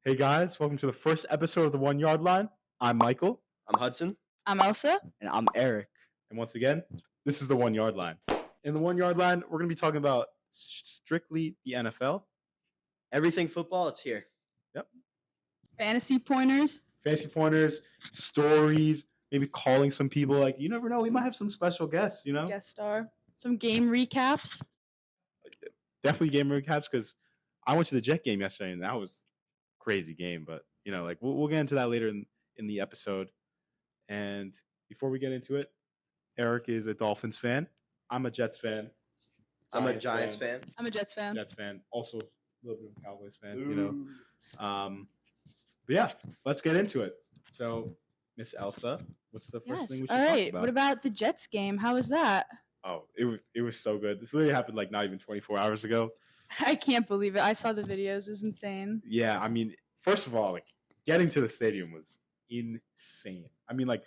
Hey guys, welcome to the first episode of the 1 Yard Line. I'm Michael, I'm Hudson. I'm Elsa. And I'm Eric. and once again, this is the 1 Yard Line. In the 1 Yard Line, we're going to be talking about strictly the NFL, Everything football, it's here. Fantasy pointers. fantasy pointers, stories, maybe calling some people. Like, you never know, we might have some special guests, you know? Guest star. Some game recaps. Definitely game recaps because I went to the Jet game yesterday and that was a crazy game. But, you know, like we'll get into that later in the episode. And before we get into it, Eric is a Dolphins fan. I'm a Jets fan. I'm a Giants fan. I'm a Jets fan. Jets fan. Also a little bit of a Cowboys fan, you know. But yeah, let's get into it. So, Miss Elsa, what's the first thing we should All talk right. about? What about the Jets game? How was that? Oh, it was so good. This literally happened like not even 24 hours ago. I can't believe it. I saw the videos. It was insane. Yeah, I mean, first of all, like getting to the stadium was insane. I mean, like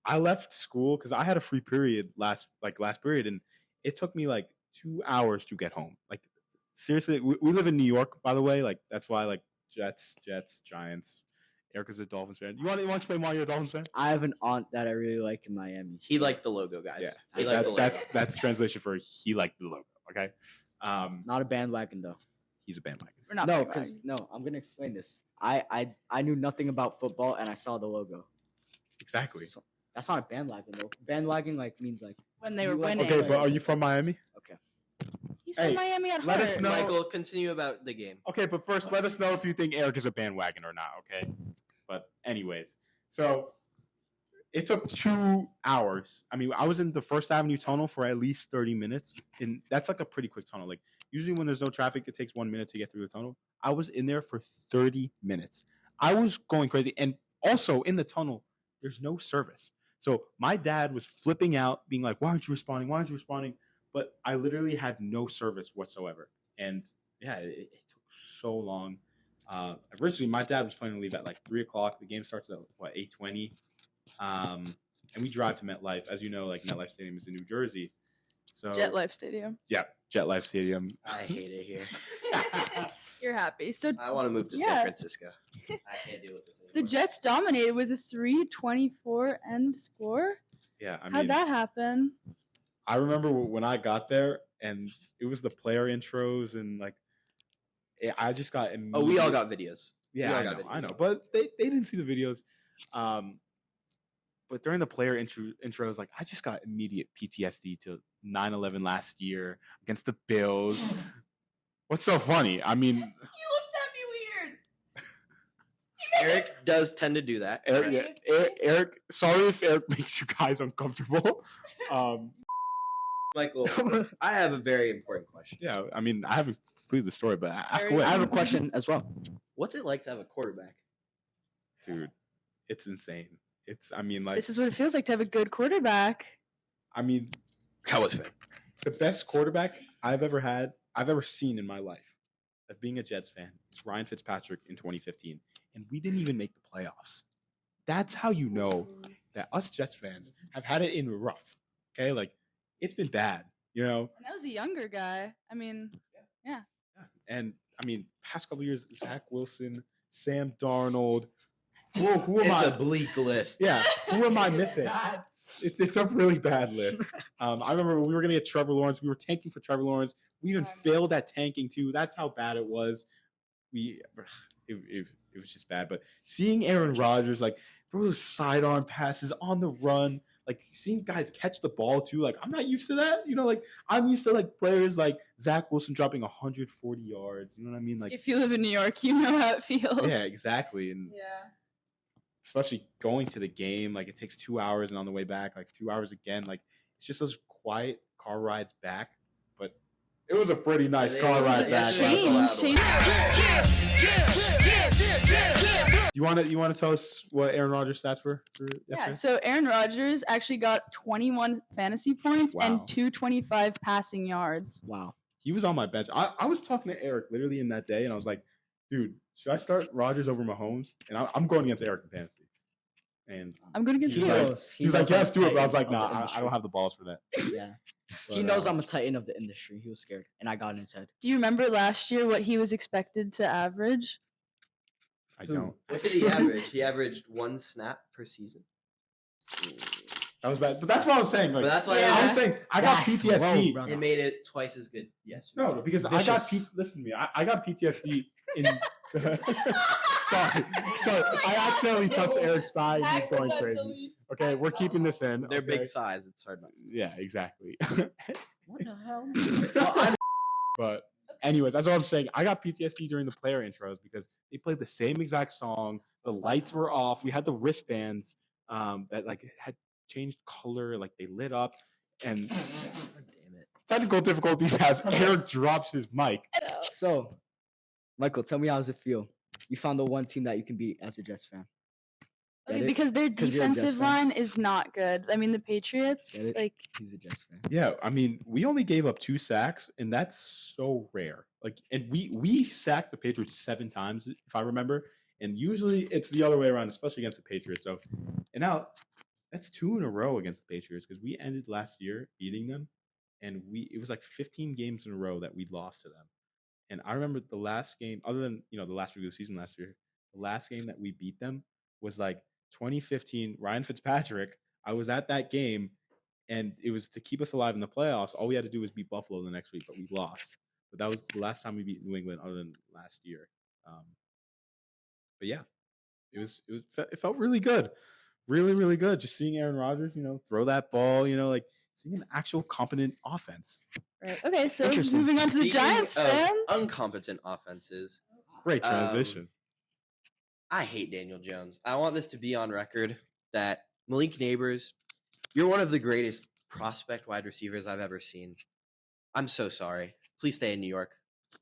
I left school because I had a free period last period, and it took me like 2 hours to get home. Like seriously, we live in New York, by the way. Like that's why like Jets, Giants. Eric is a Dolphins fan. You want to explain why you're a Dolphins fan? I have an aunt that I really like in Miami. He liked the logo, guys. Yeah, He liked the logo. that's translation for he liked the logo. Okay, Not a bandwagon though. he's a bandwagon. We're not. No, bandwagon. because I'm gonna explain this. I knew nothing about football and I saw the logo. Exactly. So, that's not a bandwagon though. Bandwagon like means like when they were you like- winning. Okay, like- but are you from Miami? okay. He's Hey, from Miami at let heart. us know. Michael, continue about the game. Okay, but first, let us know if you think Eric is a bandwagon or not. Okay, but anyways, so it took 2 hours. I mean, I was in the First Avenue tunnel for at least 30 minutes, and that's like a pretty quick tunnel. Like usually when there's no traffic, it takes 1 minute to get through the tunnel. I was in there for 30 minutes. I was going crazy, and also in the tunnel, there's no service. So my dad was flipping out, being like, "Why aren't you responding? Why aren't you responding?" But I literally had no service whatsoever, and yeah, it took so long. Originally, my dad was planning to leave at like 3:00. The game starts at 8:20, and we drive to MetLife. As you know, like MetLife Stadium is in New Jersey, so Jet Life Stadium. yeah, JetLife Stadium. I hate it here. You're happy. So I want to move to Yeah. San Francisco. I can't deal with this the anymore. Jets dominated with a 3-24 end score. Yeah, I mean, How'd that happen? I remember when I got there, and it was the player intros, and like, I just got. Oh, we all got videos. Yeah, we all I got know, videos. I know, but they didn't see the videos. But during the player intros, like I just got immediate PTSD to 9/11 last year against the Bills. What's so funny? I mean, You looked at me weird. Eric does tend to do that. Eric, Right. Eric, sorry if Eric makes you guys uncomfortable. Michael, I have a very important question. Yeah, I mean, I haven't completed the story, but ask Very away. I have a question as well. What's it like to have a quarterback? Dude, it's insane. I mean, like, This is what it feels like to have a good quarterback. I mean, Cowboys fan. the best quarterback I've ever seen in my life, of being a Jets fan, is Ryan Fitzpatrick in 2015, and we didn't even make the playoffs. That's how you know that us Jets fans have had it in rough. Okay, like it's been bad, you know. And that was a younger guy. I mean, And I mean, past couple years, Zach Wilson, Sam Darnold. Who am It's I? a bleak list. Yeah, who am I missing? It's a really bad list. I remember we were gonna get Trevor Lawrence. We were tanking for Trevor Lawrence. We even failed at tanking too. That's how bad it was. It was just bad. But seeing Aaron Rodgers like throw those sidearm passes on the run, like seeing guys catch the ball too, like I'm not used to that. You know, like I'm used to like players like Zach Wilson dropping 140 yards. You know what I mean? Like if you live in New York, you know how it feels. yeah, exactly. And Yeah. especially going to the game, like it takes 2 hours, and on the way back, like 2 hours again. Like it's just those quiet car rides back. But it was a pretty nice Yeah, car ride yeah, back. Shane- You want to tell us what Aaron Rodgers stats were for Yeah, yesterday? so Aaron Rodgers actually got 21 fantasy points Wow. and 225 passing yards. Wow. He was on my bench. I was talking to Eric literally in that day, and I was like, dude, should I start Rodgers over Mahomes? And I'm going against Eric in fantasy. And I'm going against He's you. like- he was like, knows I'm yes, a do it. But I was titan like, of the nah, I industry. don't have the balls for that. Yeah. But, He knows I'm a titan of the industry. He was scared, and I got in his head. Do you remember last year what he was expected to average? I Who? don't. What did he average? He averaged 1 snap per season. That was bad, but that's what I was saying. Like, But that's why Yeah. I was saying I got That's PTSD. low, brother. it made it twice as good. Yes. No, because I got listen to me. I got PTSD in. sorry. I accidentally touched Eric's thigh. And he's going crazy. Okay, we're keeping this in. They're okay? big thighs. It's hard not to. Yeah, exactly. What the hell? But anyways, that's what I'm saying. I got PTSD during the player intros because they played the same exact song. The lights were off. We had the wristbands that like had changed color, like they lit up. And God damn it. technical difficulties as Eric drops his mic. So, Michael, tell me how does it feel? You found the one team that you can beat as a Jets fan. Get Okay, it? because their 'Cause you're a Jets defensive fan. line is not good. I mean, the Patriots, Get it? like, He's a Jets fan. Yeah, I mean, we only gave up 2 sacks, and that's so rare. Like, and we sacked the Patriots 7 times, if I remember, and usually it's the other way around, especially against the Patriots. So, and now that's 2 in a row against the Patriots because we ended last year beating them, and it was like 15 games in a row that we lost to them. And I remember the last game, other than the last week of the season last year, the last game that we beat them was like 2015. Ryan Fitzpatrick. I was at that game, and it was to keep us alive in the playoffs. All we had to do was beat Buffalo the next week, but we lost. But that was the last time we beat New England, other than last year. But yeah, it felt really good, really really good. Just seeing Aaron Rodgers, throw that ball, like seeing an actual competent offense. right. Okay, so Interesting. moving on to the Speaking Giants of fans. Incompetent offenses. Great transition. I hate Daniel Jones. I want this to be on record that Malik Neighbors, you're one of the greatest prospect wide receivers I've ever seen. I'm so sorry. Please stay in New York.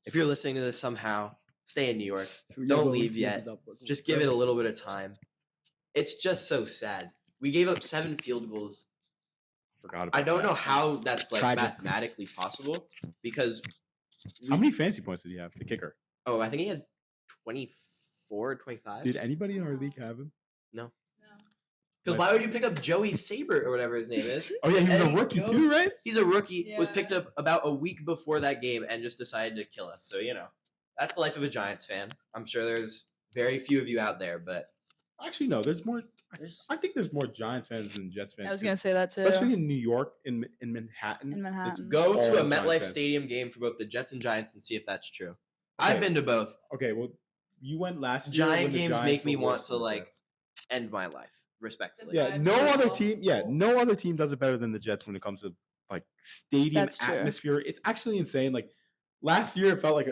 If you're listening to this somehow, stay in New York. Don't leave yet. Just give it a little bit of time. It's just so sad. We gave up 7 field goals. Forgot about I don't that. know how that's like Tragic. mathematically possible because How many fantasy points did he have? The kicker. I think he had 24, 25. Did anybody in our league have him? No. Because why would you pick up Joey Saber or whatever his name is? Oh yeah, he was a Eddie rookie Jones. too, right? He's a rookie. Was Yeah. picked up about a week before that game and just decided to kill us. So that's the life of a Giants fan. I'm sure there's very few of you out there, but Actually, no. There's more. I think there's more Giants fans than Jets fans. I was too. gonna say that too. especially in New York, in Manhattan. In Manhattan. go all to a Giants MetLife fans. Stadium game for both the Jets and Giants and see if that's true. Okay. I've been to both. Okay, well, you went last year. Giant when the games Giants make me were want worse to than the like Jets. end my life, respectfully. Yeah, Five no years other old. team. Yeah, no other team does it better than the Jets when it comes to like stadium That's true. atmosphere. It's actually insane. Like last year, it felt like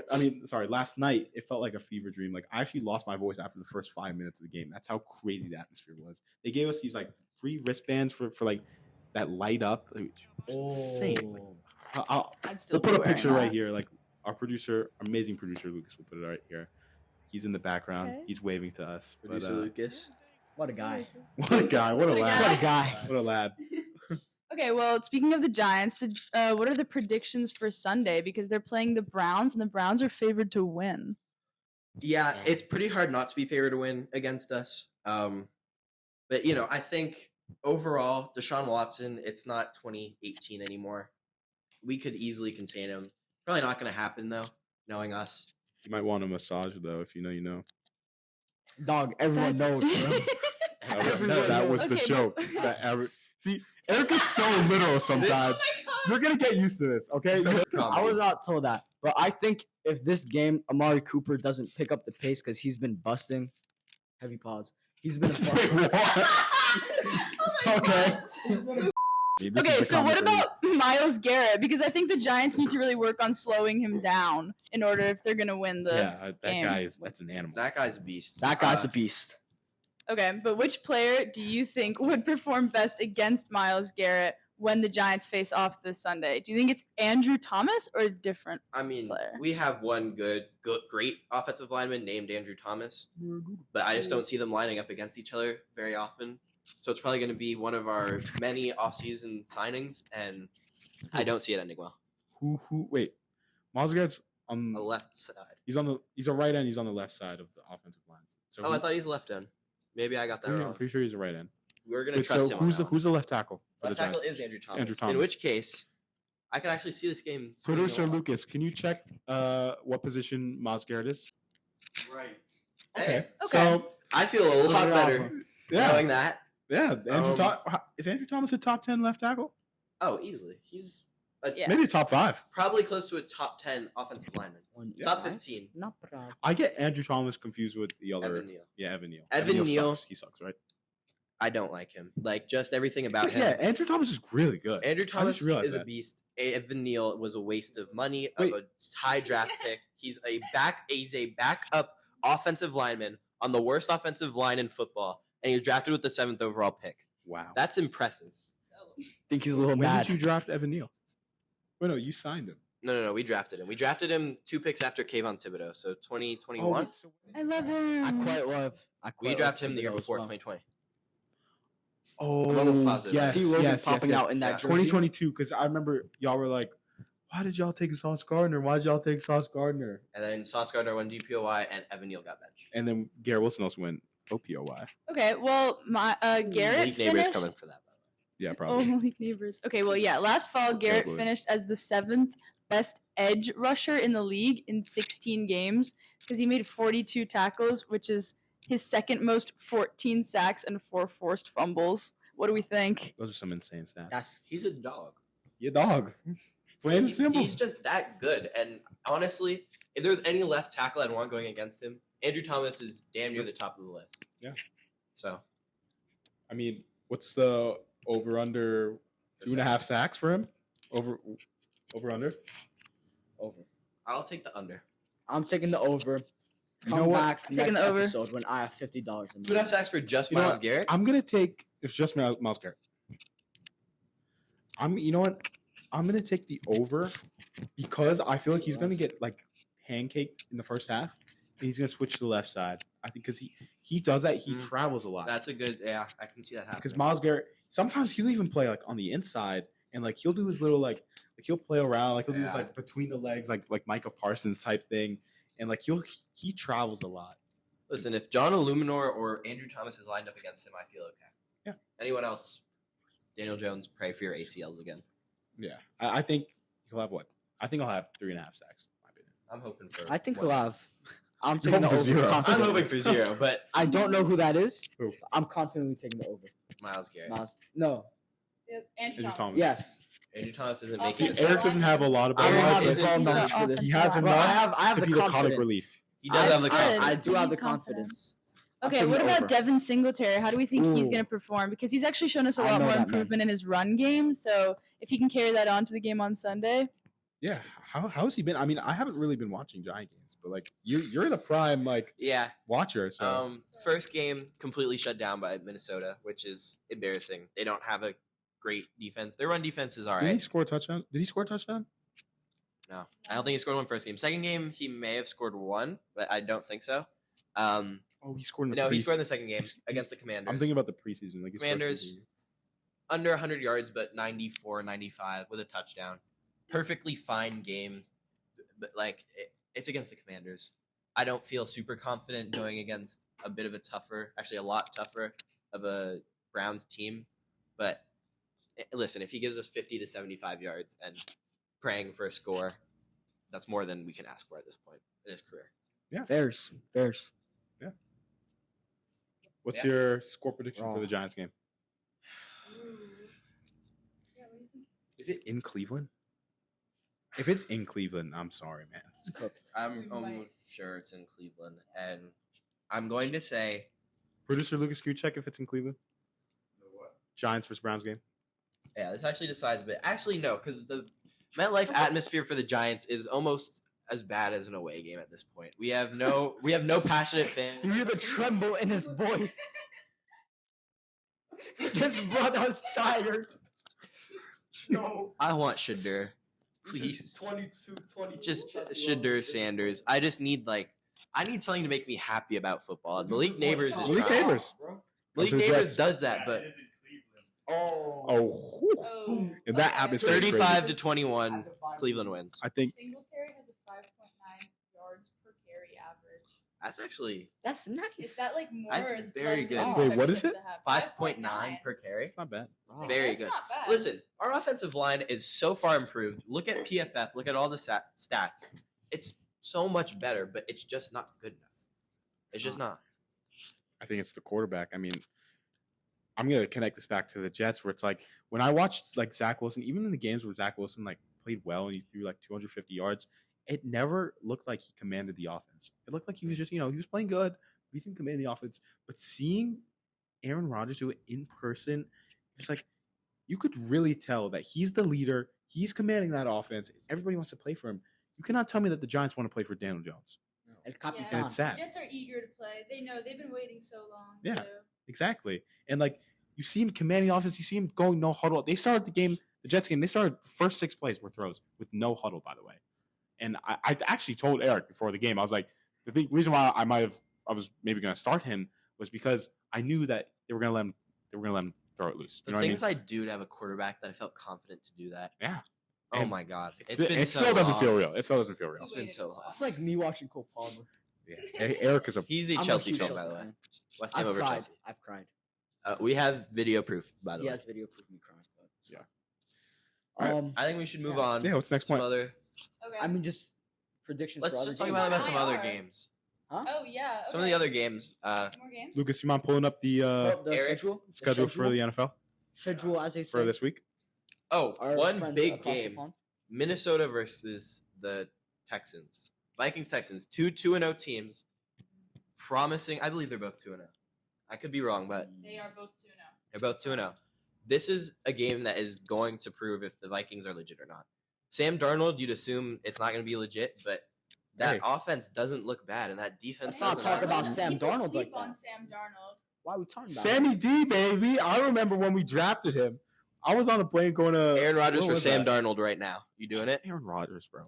last night it felt like a fever dream. Like I actually lost my voice after the first 5 minutes of the game. That's how crazy the atmosphere was. They gave us these like free wristbands for like that light up. Like, it's insane. Like, I'd still we'll put be a wearing picture right that. here. Like our producer, amazing producer Lucas, will put it right here. He's in the background. Okay. He's waving to us. But, Producer Lucas. What a guy. what a guy! What a What a lad! What a guy. What a lad! Okay, well, speaking of the Giants, what are the predictions for Sunday? Because they're playing the Browns, and the Browns are favored to win. Yeah, it's pretty hard not to be favored to win against us. But I think overall, Deshaun Watson, it's not 2018 anymore. We could easily contain him. Probably not going to happen though, knowing us. You might want a massage though. If you know, you know. Dog, everyone That's- knows. Bro. That was Okay, the but- joke. See, Eric is so literal sometimes. You're gonna get used to this, okay? I was not told that. But I think if this game, Amari Cooper doesn't pick up the pace because he's been busting. Heavy pause. He's been a bust. Okay. Okay, so what about Miles Garrett? Because I think the Giants need to really work on slowing him down in order if they're gonna win the. Yeah, that game. guy is—that's an animal. That guy's a beast. That guy's a beast. Okay, but which player do you think would perform best against Miles Garrett when the Giants face off this Sunday? Do you think it's Andrew Thomas or a different? I mean, player. we have one great offensive lineman named Andrew Thomas, but I just don't see them lining up against each other very often. So it's probably going to be one of our many off-season signings, and I don't see it ending well. Who? Wait, Miles Garrett's on On the left side. He's a right end. He's on the left side of the offensive line. So Oh, I thought he's left end. Maybe I got that I'm wrong. pretty sure he's a right end. We're going to Wait, trust so him. on that one. who's the left tackle? for Left the tackle Giants? is Andrew Thomas. Andrew Thomas. In which case, I can actually see this game. swinging Producer along. Lucas, can you check what position Miles Garrett is? Right. Okay. Okay. So I feel a lot better yeah, knowing that. yeah. Um, Is Andrew Thomas a top 10 left tackle? Oh, easily. He's Yeah. Maybe a top 5. probably close to a top 10 offensive lineman. Yeah. Top 15. Not proud. I get Andrew Thomas confused with the other. Evan Neal. Yeah, Evan Neal. Evan Neal. Sucks. He sucks, right? I don't like him. Like, just everything about him. Yeah, Andrew Thomas is really good. Andrew Thomas realized is a that. beast. Evan Neal was a waste of money, Wait. of a high draft pick. He's a backup offensive lineman on the worst offensive line in football, and he was drafted with the 7th overall pick. Wow. That's impressive. Think he's a little When mad. did you draft Evan Neal? Wait, no, you signed him. No, we drafted him. We drafted him 2 picks after Kayvon Thibodeau, so 2021. wait, so- I love him. I quite love. We drafted him the year before, 2020. Oh, almost positive. yes, See Logan yes, popping yes, out in that Yeah. jersey. 2022, because I remember y'all were like, why did y'all take Sauce Gardner? Why did y'all take Sauce Gardner? And then Sauce Gardner won DPOY, and Evan Neal got benched. And then Garrett Wilson also went OPOY. Okay, well, my Garrett Malik Neighbors finished. coming for that. Yeah, Oh, probably. Malik Neighbors. Okay, well, yeah. Last fall, Garrett boy. finished as the 7th best edge rusher in the league in 16 games because he made 42 tackles, which is his second most, 14 sacks and 4 forced fumbles. What do we think? Those are some insane stats. That's He's a dog. Your dog. Plain and He's, simple. he's just that good. And honestly, if there was any left tackle I'd want going against him, Andrew Thomas is damn near the top of the list. Yeah. So I mean, what's the over under 2.5 sacks for him? Over under? over. I'll take the under. I'm taking the over. You Come know what? back Taking next the over. episode when I have $50 in 2.5 sacks for just You know Myles what? Garrett. I'm gonna take it's just Miles Garrett. You know what? I'm gonna take the over because I feel like he's gonna get like pancaked in the first half and he's gonna switch to the left side. I think because he does that, he Mm. travels a lot. That's a good. Yeah, I can see that happening. Because Miles Garrett sometimes he'll even play like on the inside and like he'll do his little like he'll play around, like he'll do his Yeah. like between the legs, like Micah Parsons type thing. And like he travels a lot. Listen, if John Illuminor or Andrew Thomas is lined up against him, I feel okay. Yeah. Anyone else? Daniel Jones, pray for your ACLs again. Yeah. I think he'll have what? I think I'll have 3.5 sacks, in my opinion. I'm hoping for. I think one. he'll have. I'm You're taking the hoping over. for 0. I'm confidently. hoping for 0, but I don't know who that is. Who? I'm confidently taking the over. Miles Garrett. Miles. No. Andrew Thomas. Yes. Andrew Thomas isn't Also, making. See, so Eric doesn't have a lot of I don't Eric have the isn't- ball he's knowledge not for this. He has Bro, enough I have to the be the confidence. comic relief. He does have the That's confidence. good. I do have the Confidence. confidence. I'm Okay, taking what the about over. Devin Singletary? How do we think he's Ooh. going to perform? Because he's actually shown us a I lot know more that man. improvement in his run game. So if he can carry that on to the game on Sunday, Yeah, how's he been? I mean, I haven't really been watching Giant games, but like you're the prime like Yeah. watcher. So First game completely shut down by Minnesota, which is embarrassing. They don't have a great defense. Their run defense is all did he right. score a touchdown? Did he score a touchdown? No, I don't think he scored one first game. Second game, he may have scored one, but I don't think so. Oh, he scored in the No, he scored in the preseason. second game against the Commanders. I'm thinking about the preseason. Like his first Commanders. preseason. Under 100 yards, but 94, 95 with a touchdown. Perfectly fine game, but like it's against the Commanders. I don't feel super confident going against a bit of a tougher, actually a lot tougher of a Browns team. But listen, if he gives us 50 to 75 yards and praying for a score, that's more than we can ask for at this point in his career. Fairs. What's Yeah. your score prediction for Oh. the Giants game? Is it in Cleveland? If it's in Cleveland, I'm sorry, man. It's cooked. I'm almost sure it's in Cleveland, and I'm going to say Producer Lucas, can you check if it's in Cleveland? Giants versus Browns game. yeah, this actually decides a bit. Actually, no, because the MetLife atmosphere for the Giants is almost as bad as an away game at this point. We have no passionate fans. You hear the tremble in his voice. This brought us tired. No. I want Shadur. Please. 22, 22. Just Shadur Sanders. I just need I need something to make me happy about football. And Malik Neighbors is Malik trying. Neighbors. Malik Of the Neighbors Jets. does that, but Oh. Oh, whew. And that atmosphere is crazy. 35 to 21, Cleveland wins. I think Singletary has a 5.9 yards per carry average. That's actually That's nice. Is that like more? That's or very less good. than Wait, you what expected is him it? to have? 5.9 per carry. it's not bad. Wow. Very That's good. not bad. Listen, our offensive line is so far improved. Look at PFF. Look at all the stats. It's so much better, but it's just not good enough. It's just not. I think it's the quarterback. I mean, I'm gonna connect this back to the Jets, where it's like when I watched like Zach Wilson, even in the games where Zach Wilson like played well and he threw like 250 yards, it never looked like he commanded the offense. It looked like he was just, he was playing good, but he didn't command the offense. But seeing Aaron Rodgers do it in person, it's like you could really tell that he's the leader. He's commanding that offense. Everybody wants to play for him. You cannot tell me that the Giants want to play for Daniel Jones. El Yeah. And Capitan. it's sad. The Jets are eager to play. They know they've been waiting so long. Yeah. Too. Exactly. And like you see him commanding the offense, you see him going no huddle. They started the game, the Jets game, they started the first 6 plays were throws with no huddle, by the way. And I actually told Eric before the game, I was like, reason why I was maybe gonna start him was because I knew that they were gonna let him throw it loose. The You know what I mean? things I do to have a quarterback that I felt confident to do that. Yeah. Oh And my god. It still doesn't long. feel real. It still doesn't feel real. It's been so long. It's like me watching Cole Palmer. Yeah. Eric is a He's a I'm Chelsea huge fan, Chelsea by the way. fan. West Ham I've over cried. Chelsea. I've cried. We have video proof, by the He way. has video proof of me crying. But it's Yeah. fine. Alright. I think we should move Yeah. on. Yeah, what's the next Some point? other. Okay. I mean, just predictions. Let's for other just talk games. about They some other are. games. oh yeah. Some of the other games. More games. Lucas, you mind pulling up the Oh, the Eric, schedule for the NFL schedule as they say. for this week? Oh, Our one friends big across the game. pond. Minnesota versus the Texans. Vikings, Texans. 2-0 teams. Promising. I believe they're both 2-0. I could be wrong, but They are both 2-0. they're both 2-0. This is a game that is going to prove if the Vikings are legit or not. Sam Darnold, you'd assume it's not going to be legit, but that Hey. offense doesn't look bad, and that defense Let's not doesn't talk look about bad. Sam People Darnold sleep like on that. Sam Darnold. Why are we talking about Sammy it? D, baby. I remember when we drafted him. I was on a plane going to Aaron Rodgers where for was Sam that? Darnold right now. You doing it? Aaron Rodgers, bro.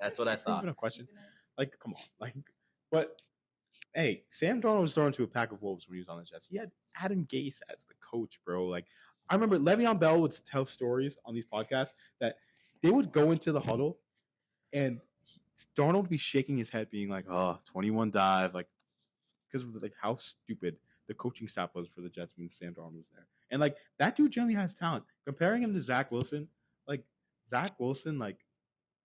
That's what I That's not thought. even a question. Like, come on. Like, but hey, Sam Darnold was thrown to a pack of wolves when he was on the Jets. He had Adam Gase as the coach, bro. Like, I remember Le'Veon Bell would tell stories on these podcasts that they would go into the huddle and Darnold would be shaking his head, being like, "Oh, 21 dive," like because of like how stupid the coaching staff was for the Jets when Sam Darnold was there. And like that dude generally has talent. Comparing him to Zach Wilson, like Zach Wilson, like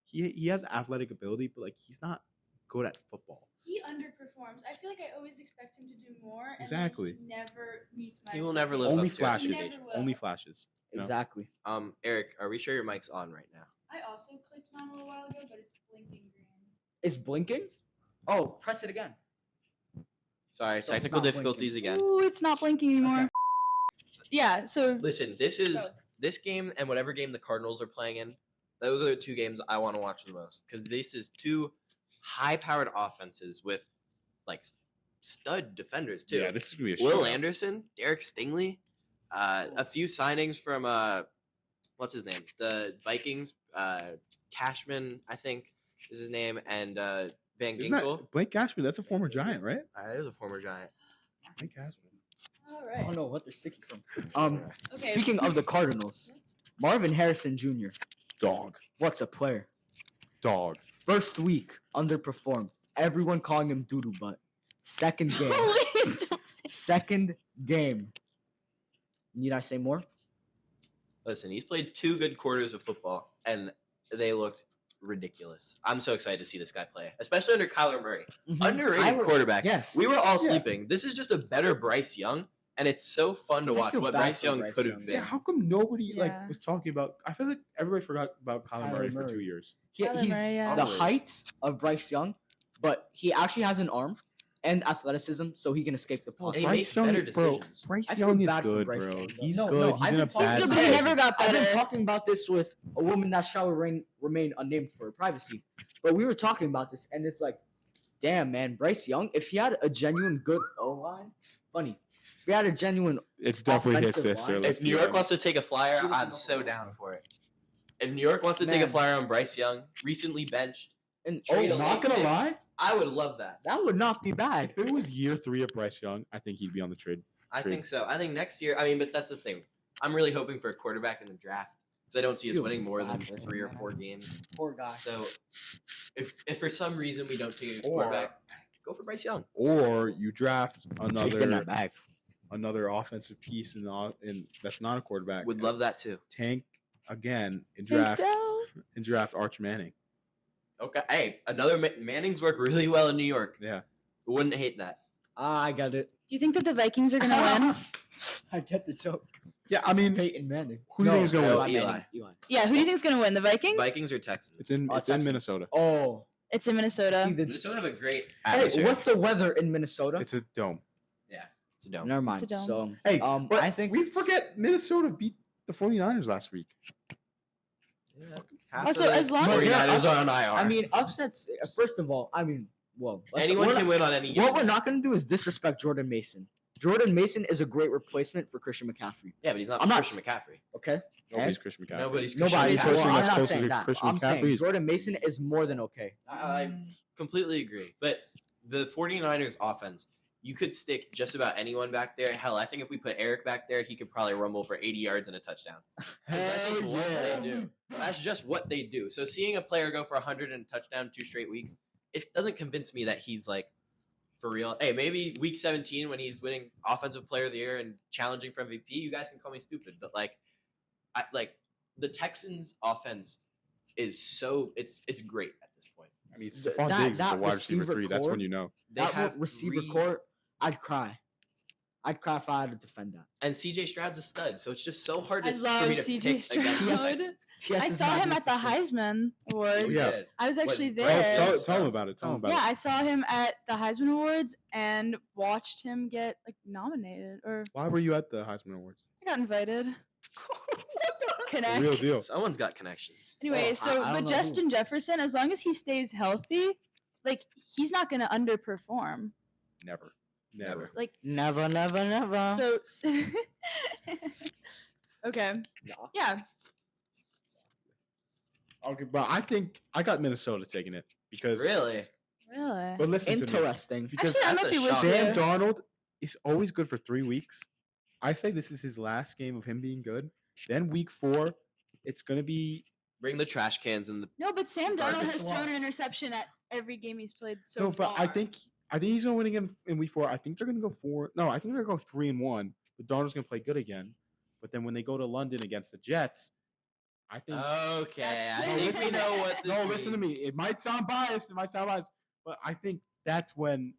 he has athletic ability, but like he's not good at football. He underperforms. I feel like I always expect him to do more. And Exactly. Like, he never meets my. He will never live Only up to your flashes. expectations. Never will. Only flashes. You know? Exactly. Eric, are we sure your mic's on right now? I also clicked mine a little while ago, but it's blinking green. It's blinking. Oh, press it again. Sorry, So it's technical not difficulties again. Ooh, it's not blinking anymore. Okay. Yeah. So Listen, this is Go. this game and whatever game the Cardinals are playing in. Those are the two games I want to watch the most because this is two high-powered offenses with like stud defenders too. Yeah, this is gonna be a Will shootout. Anderson, Derek Stingley, a few signings from what's his name? The Vikings, Cashman, I think is his name, and Van Isn't that Ginkel. Blake Cashman? That's a former Giant, right? That is a former Giant. Blake Cashman. all I right. don't know what they're sticking from. Okay. Speaking of the Cardinals, Marvin Harrison Jr. Dog. What's a player? Dog. First week underperformed. Everyone calling him doodoo butt. Second game. Please don't say- Second game. Need I say more? Listen, he's played 2 good quarters of football, and they looked ridiculous. I'm so excited to see this guy play, especially under Kyler Murray. Underrated I would- quarterback. Yes. We were all Yeah. sleeping. This is just a better Bryce Young, and it's so fun to I watch feel what bad Bryce for Young Bryce could have Young. been. Yeah, how come nobody Yeah. like was talking about? I feel like everybody forgot about Kyler Kyler Murray for Murray. 2 years. Kyler He's Murray, yeah. the Always. height of Bryce Young, but he actually has an arm and athleticism, so he can escape the And pocket. he makes better decisions. Bryce I feel Young is bad for good, Bryce bro. Young, though. He's No, good. no, He's I've in a been talking bad He's good, but he situation. never got I've been better. talking about this with a woman that shall remain unnamed for privacy. But we were talking about this, and it's like, damn, man, Bryce Young, if he had a genuine good O-line, funny. If he had a genuine, It's definitely his offensive sister. line. let's If New be York honest. wants to take a flyer, She doesn't I'm know so football. down for it. If New York wants to take a Man. flyer on Bryce Young, recently benched, and Trade oh, him. Not gonna lie, I would love that. that would not be bad. if it was year 3 of Bryce Young, I think he'd be on the trade. I True. think so. I think next year. I mean, but that's the thing. I'm really hoping for a quarterback in the draft because I don't see us Feel winning more than bad for him, 3 or man. 4 games. Poor guy. So, if for some reason we don't take a Or- quarterback, go for Bryce Young. Or you draft Shaking another that bag. offensive piece in that's not a quarterback. Would love that too. tank again and Take draft down. Arch Manning. Okay. Hey, another Manning's work really well in New York. Yeah. Wouldn't hate that. I got it. Do you think that the Vikings are gonna win? I get the joke. Yeah, I mean, Peyton Manning. Who do you think is gonna No, win? Eli. Eli. Yeah, who do you think is gonna win? The Vikings? Vikings or Texans? it's in Texans. Minnesota. Oh, It's in Minnesota. see the. Minnesota have a great Hey, atmosphere. what's the weather in Minnesota? It's a dome. It's a dome. Never mind. It's a dome. So, Hey, but I think we forget Minnesota beat the 49ers last week. Half Also, of the as long as- 49ers are on IR. I mean, upsets. First of all, I mean, well, anyone can win on any game. What we're not going to do is disrespect Jordan Mason. Jordan Mason is a great replacement for Christian McCaffrey. Yeah, but he's not I'm not- Christian McCaffrey. Okay. Nobody's And Christian McCaffrey. Nobody's Nobody's. Christian person Well, McCaffrey. I'm that's not closest saying to that. Christian I'm saying McCaffrey is- Jordan Mason is more than okay. I completely agree. But the 49ers offense, you could stick just about anyone back there. Hell, I think if we put Eric back there, he could probably rumble for 80 yards and a touchdown. 'Cause that's just Hell what yeah. they do. That's just what they do. So seeing a player go for 100 and a touchdown 2 straight weeks, it doesn't convince me that he's like for real. Hey, maybe week 17 when he's winning offensive player of the year and challenging for MVP, you guys can call me stupid, but like the Texans offense is so it's great at this point. I mean, Th- Stephon that- Diggs is that the wide receiver receiver 3. That's when core- you know. They That have receiver 3 core, I'd cry. I'd cry if I had to defend that. and CJ Stroud's a stud, so it's just so hard I to, love for me to CJ pick against the Stroud. Texans. TS I is saw him at the magnificent. Heisman Awards. You Yeah. did. I was actually What, there. Bryce Tell, Young? tell him about it. Tell him about Yeah, it. I saw him at the Heisman Awards and watched him get like nominated, or Why were you at the Heisman Awards? I got invited. The Connect. real deal. Someone's got connections. Anyway, I so don't but know who. Justin Jefferson, as long as he stays healthy, like he's not gonna underperform. Never. Never. Like Never, never, never. so. Okay. Nah. Yeah. Okay, but I think I got Minnesota taking it because. Really? Really. But listen to this. Interesting. Because Actually, I that's might a be with shock. Sam you. Darnold is always good for 3 weeks. I say this is his last game of him being good. Then week 4, it's gonna be. Bring the trash cans and the. No, but Sam Garbage Darnold has swap. thrown an interception at every game he's played so No, far. but I think he's gonna win again in week 4. I think they're gonna go 4. No, I think they're gonna go 3-1. But Darnold's gonna play good again. But then when they go to London against the Jets, I think. Okay, That's- I think we know what this No, listen to me. means. It might sound biased. But I think that's when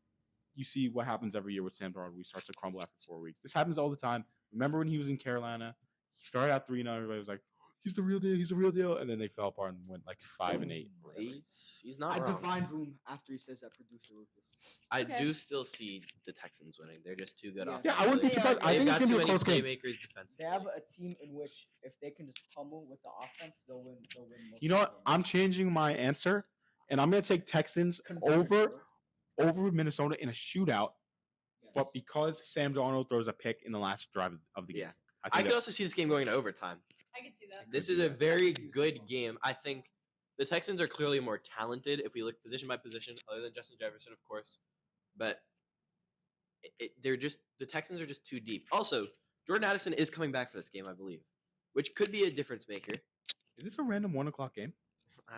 you see what happens every year with Sam Darnold. We start to crumble after 4 weeks. This happens all the time. Remember when he was in Carolina? He started out 3-0. Everybody was like, "He's the real deal. He's the real deal." And then they fell apart and went like 5-8. or whatever. He's not I wrong. divine boom after he says that producer Lucas. I Okay. do still see the Texans winning. They're just too good Yeah. off. Yeah, I wouldn't be They surprised. are I They've think it's got gonna too be a many close game. playmakers defensively. They have a team in which if they can just pummel with the offense, they'll win. Most You know of what? the games. I'm changing my answer, and I'm gonna take Texans Confirm it, over Minnesota in a shootout. bro. But Yes. because Sam Darnold throws a pick in the last drive of the game, Yeah. I I think could also see this game going to overtime. I can see that. This is a very good game. I think the Texans are clearly more talented if we look position by position, other than Justin Jefferson, of course. But they're just the Texans are just too deep. Also, Jordan Addison is coming back for this game, I believe, which could be a difference maker. is this a random 1:00 game?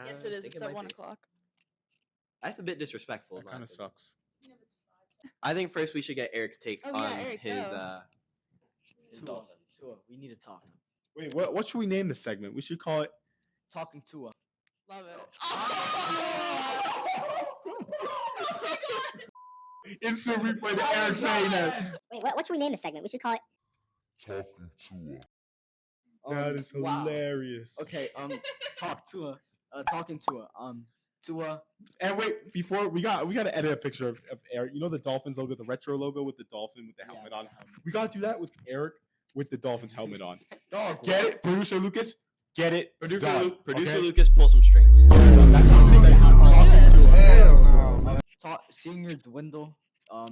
Yes, I it is. think It's might at 1 be. o'clock. That's a bit disrespectful. That in my kind of opinion. sucks. I think first we should get Eric's take Oh, on yeah, Eric, his go. his Tua, Dolphins. Tua, we need to talk. Wait, what should we name this segment? We should call it. Talking Tua. Love it. Instant replay to Eric saying that. Wait, what should we name this segment? We should call it Talking to That is wow. hilarious. Okay, talk Tua. Talking Tua. Tua. And wait, before we got to edit a picture of Eric. You know the Dolphins logo, the retro logo with the dolphin with the Yeah, helmet on. the helmet. We got to do that with Eric with the Dolphins helmet on. Dog. Get it, producer Lucas? Get it? Producer, done, Producer okay? Lucas, pull some strings. That's how we say Seeing your dwindle,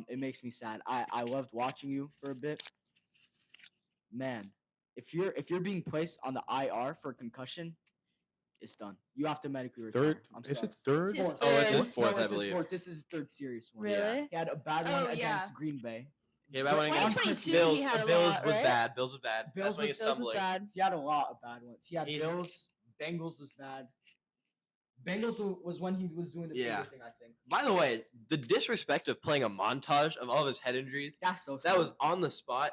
it makes me sad. I loved watching you for a bit. Man, if you're being placed on the IR for concussion, it's done. You have to medically retire. Third? I'm Is sorry. it third? It's his Oh, it's his third. fourth, No, I it's his believe. fourth. This is his third serious one. Really? He had a bad Oh, one yeah. against Green Bay. Yeah, that one against 2022 Bills. he had a Bills lot, was right? bad. Bills was bad. Bills That's when was- he's Bills was stumbling. bad. He had a lot of bad ones. He had He's- Bills. Bengals was bad. Bengals was when he was doing the Yeah. finger thing, I think. By the way, the disrespect of playing a montage of all of his head injuries, That's so that sad. was on the spot.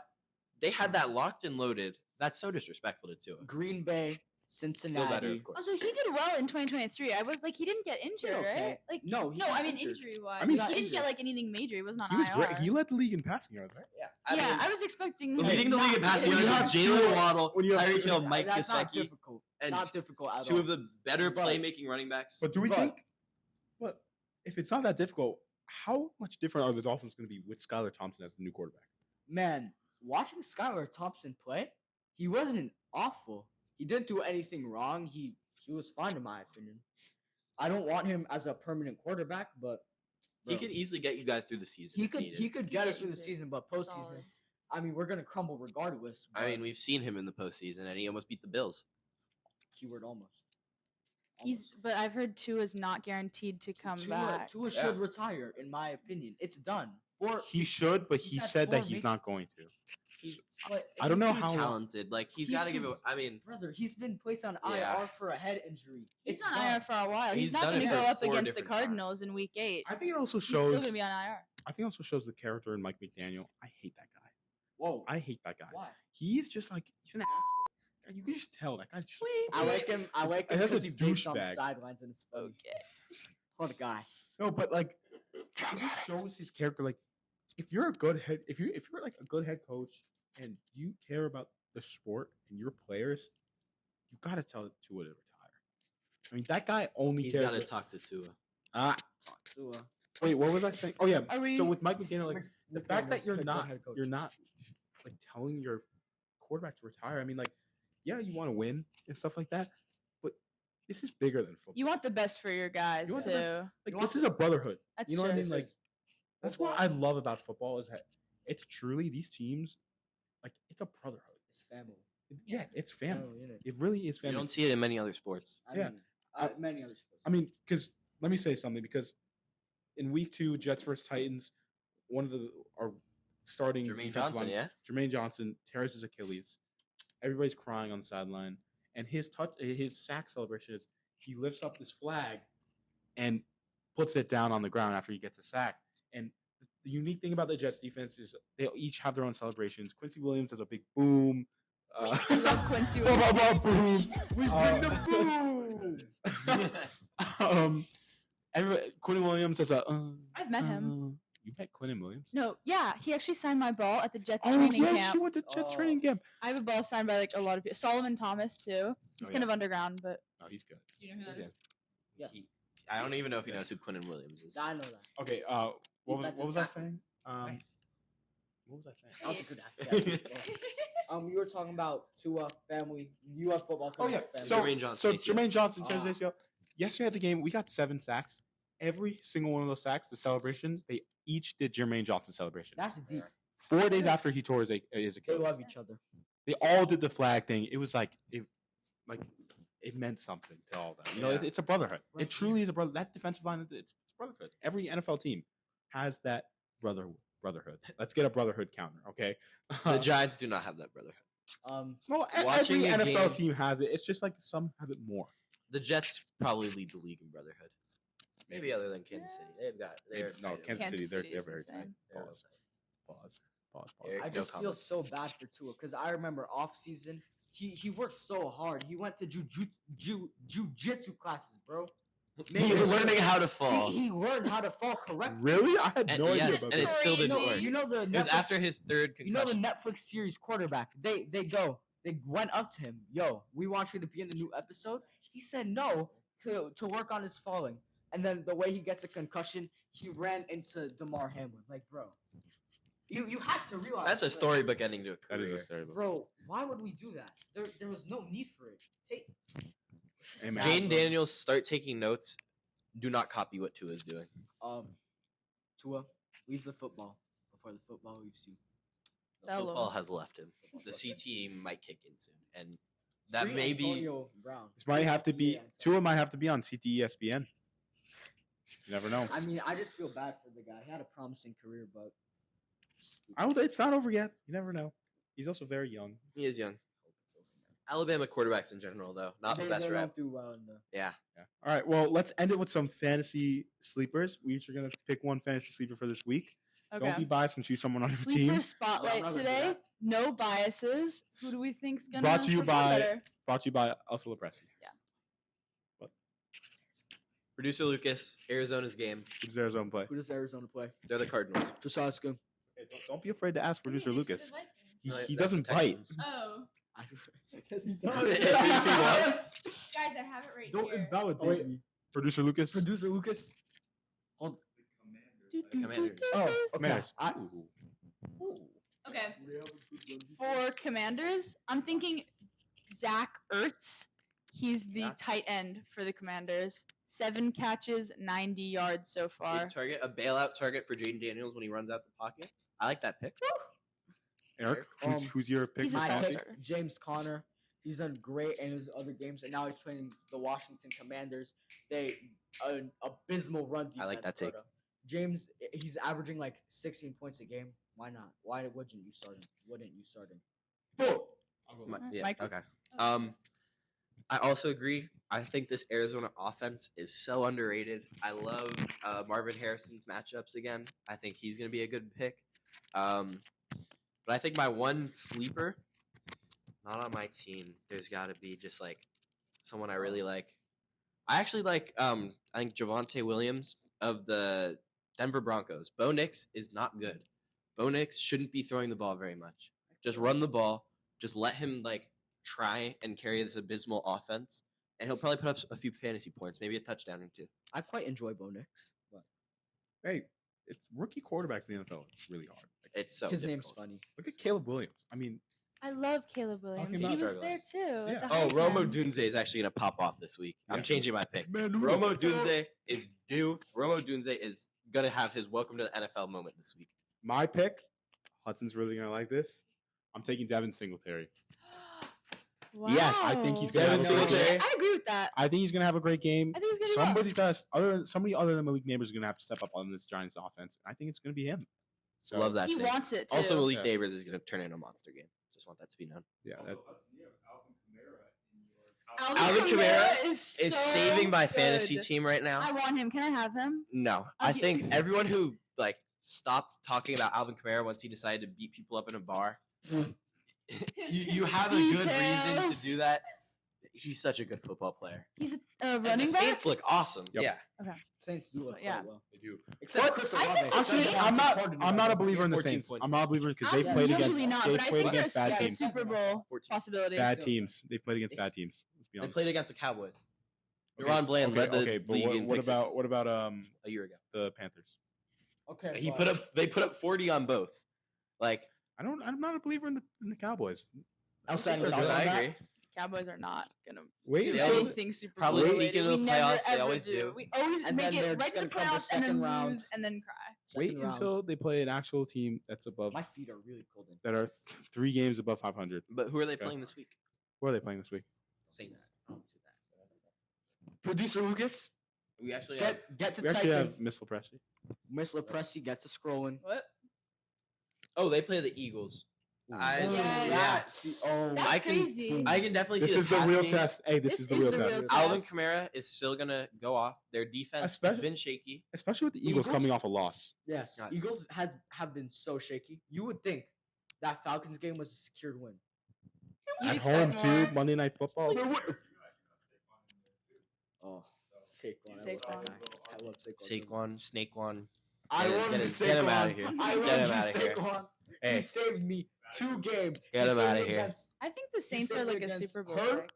They had that locked and loaded. That's so disrespectful to Tua. Green Bay. Cincinnati. of course. Also, he did well in 2023. I was like, he didn't get injured, okay. right? Like, No, he no, got I mean injured. injury wise. I mean, he he didn't get injured. like anything major. He wasn't on He was IR. great. He led the league in passing yards, right? Yeah, Yeah, I was expecting. him leading the not league in to passing get When you yards have with two- Jalen Waddle, when you have Tyreek two- Hill, Mike That's not Gesicki, difficult. and Not difficult at two all. of the better But- playmaking running backs. But do we But- think? But if it's not that difficult, how much different are the Dolphins going to be with Skylar Thompson as the new quarterback? Man, watching Skylar Thompson play, he wasn't awful. He didn't do anything wrong. He was fine in my opinion. I don't want him as a permanent quarterback, but He bro, could easily get you guys through the season. he if could needed. he could get get us through you the through. season, but postseason, Solid. I mean, we're gonna crumble regardless. I mean, but we've seen him in the postseason, and he almost beat the Bills. keyword almost. He's, Almost. but I've heard Tua is not guaranteed to come back. Tua Yeah. should retire, in my opinion. It's done. He should, but he's he had said that 4 he's major- not going to. But I don't he's know too how- Talented, like he's He's got to give too- it. I mean, Brother, he's been placed on Yeah. IR for a head injury. He's It's on done. IR for a while. He's He's not done going it to go for up 4 against the different times. Cardinals in Week 8. I think it also He's still going shows. to be on IR. I think it also shows the character in Mike McDaniel. I hate that guy. Whoa. I hate that guy. Why? He's just like he's an asshole. You can just tell that guy's just. I like him. I like him That's a because he vapes on the douchebag. sidelines and it's funny. Okay. What a guy. No, but like, it just shows his character. Like, if you're a good head, if you're like a good head coach and you care about the sport and your players, you gotta tell Tua to retire. I mean, that guy only he's cares. got to about- talk to Tua. Ah, Tua. wait, what was I saying? Oh yeah. Are we- So with Mike McDaniel, like the fact that McDaniel's you're a good not head coach. like telling your quarterback to retire. I mean, like, yeah, you want to win and stuff like that, but this is bigger than football. You want the best for your guys, You want too. the best- like you this want- is a brotherhood. That's You know what I true. mean? Like that's what I love about football is that it's truly these teams, like it's a brotherhood. It's family. Yeah, it's family. innit? It really is You family. don't see it in many other sports. I Yeah. mean, I- many other sports. I mean, because let me say something. Because in week 2, Jets versus Titans, one of our starting Jermaine defensive Johnson, line- yeah? Jermaine Johnson tears his Achilles. Everybody's crying on the sideline, and his sack celebration is he lifts up this flag and puts it down on the ground after he gets a sack. And the unique thing about the Jets defense is they each have their own celebrations. Quincy Williams does a big boom. I love Quincy Boom, boom, Williams. boom, boom. We bring the boom. Quinn Williams does a. I've met him. You met Quinn Williams? No, yeah, he actually signed my ball at the Jets Oh training yes, camp. she went to Jets Oh. training camp. I have a ball signed by like a lot of people. Solomon Thomas too. He's Oh, kind yeah. of underground, but Oh, he's good. do you know who that Okay. is? Yeah. I don't even know if he knows who Quinnen Williams is. I know that. Okay. What Defensive was I tackle. saying? Nice. What was I saying? That was a good ass. You were talking about Tua family, U.S. football. Oh yeah. family. So Jermaine Johnson, So ACL. Jermaine Johnson tears Ah. ACL. Yesterday at the game, we got 7 sacks. Every single one of those sacks, the celebration, they each did Jermaine Johnson celebration. That's deep. 4 days after he tore his They Achilles. love each other. They all did the flag thing. It was like it meant something to all of them. You know, Yeah. it's a brotherhood. Right. It truly is a brother. That defensive line, it's brotherhood. Every NFL team has that brotherhood. Let's get a brotherhood counter, okay? The Giants do not have that brotherhood. Well, watching every a NFL game- team has it. It's just like some have it more. The Jets probably lead the league in brotherhood. Maybe other than Kansas City. They've got. They're No, tight. Kansas City, Kansas they're City is very tight. insane. They're real Pause. tight. Pause. Eric, I no just feel comment. so bad for Tua because I remember off season he worked so hard. He went to jujitsu classes, bro. He's learning how to fall. He learned how to fall correctly. Really? I had And no yes, idea about and it this. still didn't Crazy. work. You know the It was Netflix- after his third You know the concussion. Netflix series quarterback. They went up to him. Yo, we want you to be in the new episode. He said no to work on his falling. And then the way he gets a concussion, he ran into DeMar Hamlin. Like, bro, you had to realize That's a like, storybook ending to a That career. is a storybook. Bro, why would we do that? There was no need for it. It's just Hey, man. sad, Jane bro. Daniels, start taking notes. Do not copy what Tua is doing. Tua, leave the football before the football leaves you. The Hello. football has left him. The CT might kick in soon, and that Free may be. Antonio Brown. This might have to be Yeah, Tua might have to be on CTE ESPN. You never know. I mean, I just feel bad for the guy. He had a promising career, but It's not over yet. You never know. He's also very young. He is young. Alabama quarterbacks in general, though, not the they best don't rep. do well in the. Yeah. Yeah. All right. Well, let's end it with some fantasy sleepers. We each are gonna pick one fantasy sleeper for this week. Okay. Don't be biased and choose someone on your Sleeper team. spotlight not gonna do today. that. No biases. Who do we think's gonna Brought to you perform by better? Elsa Lopresti. Producer Lucas, Arizona's game. Who's Arizona play? Who does Arizona play? They're the Cardinals. Just ask him. Hey, don't be afraid to ask producer Lucas. He, No, he that's the doesn't bite. Texans. Oh, Yes, he Yes, he guys, I have it right Don't here. invalidate Oh, wait. me. Producer Lucas. Producer Lucas. Hold. Commanders. Oh, okay. Commanders. Ooh. Okay. For Commanders, I'm thinking Zach Ertz. He's the Yeah. tight end for the Commanders. 7 catches, 90 yards so far. A bailout target for Jaden Daniels when he runs out the pocket. I like that pick. Eric, Um, who's your pick? he's for a My fantasy? starter. pick, James Conner. He's done great in his other games, and now he's playing the Washington Commanders. They an abysmal run defense. I like that take. but, James, he's averaging like 16 points a game. Why not? Why wouldn't you start him? Yeah. Michael? Okay. I also agree. I think this Arizona offense is so underrated. I love Marvin Harrison's matchups again. I think he's going to be a good pick. But I think my one sleeper, not on my team, there's got to be just like someone I really like. I actually like, I think Javonte Williams of the Denver Broncos. Bo Nix is not good. Bo Nix shouldn't be throwing the ball very much. Just run the ball. Just let him like try and carry this abysmal offense, and he'll probably put up a few fantasy points, maybe a touchdown or two. I quite enjoy Bo Nix, but Hey, it's rookie quarterbacks in the NFL. It's really hard. Like, It's so his difficult. name's funny. look at Caleb Williams. I mean, I love Caleb Williams. Talking He about was struggling. there too. Yeah. At the Oh, Romo Heisman. Dunze is actually going to pop off this week. I'm Yeah. changing my pick. man, Romo Dunze is due. Romo Dunze is going to have his welcome to the NFL moment this week. My pick. Hudson's really gonna like this. I'm taking Devin Singletary. Wow. Yes, I think he's gonna have a Actually, good game. I agree with that. I think he's gonna have a great game. I think he's gonna do well. Somebody other than Malik Neighbors is gonna have to step up on this Giants offense. I think it's gonna be him. So, Love that. He take. wants it too. Also, Malik Yeah. Neighbors is going to turn into a monster game. Just want that to be known. Yeah, Alvin Kamara is so Is saving my fantasy good. team right now. I want him. Can I have him? No, I'll I gi- think everyone who like stopped talking about Alvin Kamara once he decided to beat people up in a bar. you have a good reason to Details. do that. He's such a good football player. He's a And the running back. Saints look awesome. Yep. Yeah, Saints do look Yeah. quite well. they do. Except But Chris I Olave. think the Honestly, Saints- I'm not a believer in the 14 Saints. points. I'm not a believer because I'm they've played usually against not, they've but I played think against there's bad a teams. Super Bowl 14. possibility. Bad teams. They've played against bad teams. Let's be They honest. played against the Cowboys. Okay, Ron Bland okay, led the okay, but league what, in what pick about sixes what about a year ago? the Panthers? Okay. He but- put up. They put up 40 on both. Like I'm not a believer in the Cowboys. Outside They're of good. that, I agree. Cowboys are not gonna Wait do They until always- anything Super probably Bowl sneak related. into We the never playoffs, they ever always do. do. We always And make then it they're right just to the gonna come the playoffs and then second round. lose and then cry. wait Second round. until they play an actual team that's above My feet are really cold. In. that are 3 games above 500. But who are they Okay. playing this week? Who are they playing this week? Saints. Producer Lucas, We actually have. get to We actually typing. have Miss Lepresti. Miss Lepresti, get to scrolling. What? Oh, they play the Eagles. I Yes. yeah. See, oh, That's I can- crazy. I can definitely This see is the pass real game. test. Hey, this is the real test. Alvin test. Kamara is still gonna go off. Their defense has Especially- been shaky. Especially with the Eagles Eagles? coming off a loss. yes. Nice. Eagles have been so shaky. You would think that Falcons game was a secured win. You'd At expect home more. too, Monday Night Football. Oh, Saquon. I love Saquon. that guy. I love Saquon. so much. Saquon, Snaquan. I Get- love get you, him- Saquon. get him outta here. I Get love him you, outta here. Saquon. Hey. He saved me 2 games. Get He him saved outta me here. against- I think the he Saints saved are me like a against Super Bowl. her. pick.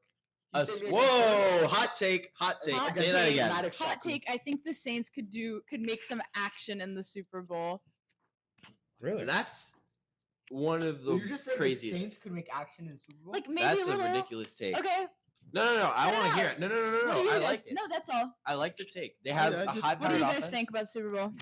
He saved me against Whoa! her. Hot take. Hot take. Hot Say that take. again. Maddox Hot shot me. take. I think the Saints could make some action in the Super Bowl. Really? That's one of the Did you just say the craziest. Saints could make action in Super Bowl? Like maybe That's a a little. ridiculous take. Okay. No. I Put it want to hear out. it. No. What do you I guys? like it. No, that's all. I like the take. They I have just- a what do high What do powered you guys offense. think about Super Bowl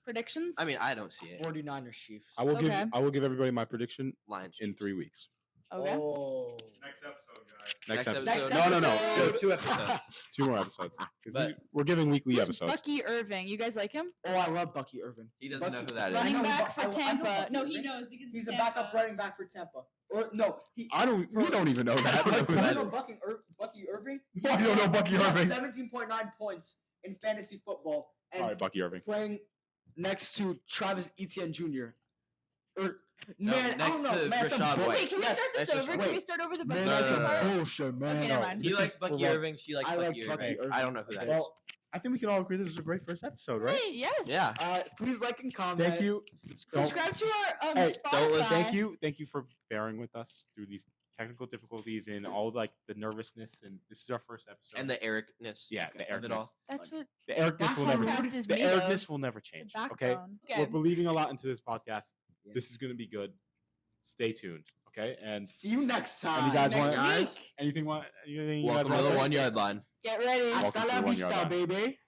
predictions? I mean, I don't see it. 49ers Chiefs. I will Okay. give everybody my prediction Lions in Chiefs. 3 weeks. Okay. Oh. Next episode, guys. Next Next episode. episode. No. No, 2 episodes. 2 more episodes. 'Cause But- we're giving weekly Who's episodes. Bucky Irving? You guys like him? Oh, I love Bucky Irvin. He doesn't know who that is. Running I know back Bu- for I know Tampa. Bucky No, he Irvin. knows because He's it's a backup Tampa. running back for Tampa. Or no, he. We don't even know that. I don't know who that Remember is. Bucky Irving? I don't know Bucky He had Irving. 17.9 points in fantasy football and All right, Bucky Irving. playing next to Travis Etienne Jr. Or man, I next don't know. to Man, some Rashad bull- White. Wait, can we yes, start this that's over? just- Can we wait. start over the Man, Bucky that's no, some no, no. bullshit, man. Okay, never mind. He This likes is Bucky for what- Irving. She likes I Bucky like Irving. Bucky Irving. I don't know who that is. Well, I think we can all agree this was a great first episode, right? Hey, yes. Yeah. please like and comment. Thank you. Subscribe to our Hey, Spotify. don't listen. Thank you for bearing with us through these technical difficulties and all like the nervousness. And this is our first episode. And the Ericness. yeah, the of it Ericness. all. That's what The Ericness That's will what never. podcast is The made of. Ericness will never The change. Okay, backbone. Okay. we're believing a lot into this podcast. Yeah. This is gonna be good. Stay tuned. Okay, and See you next time. and you guys Next want week. anything? Anything you guys Welcome want to the say? 1 yard line. Get ready. Welcome Hasta to la the 1 vista, yard line. baby.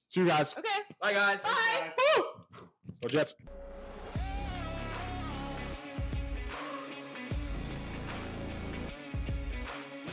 See you guys. Okay. Bye, guys. Bye. Go Jets.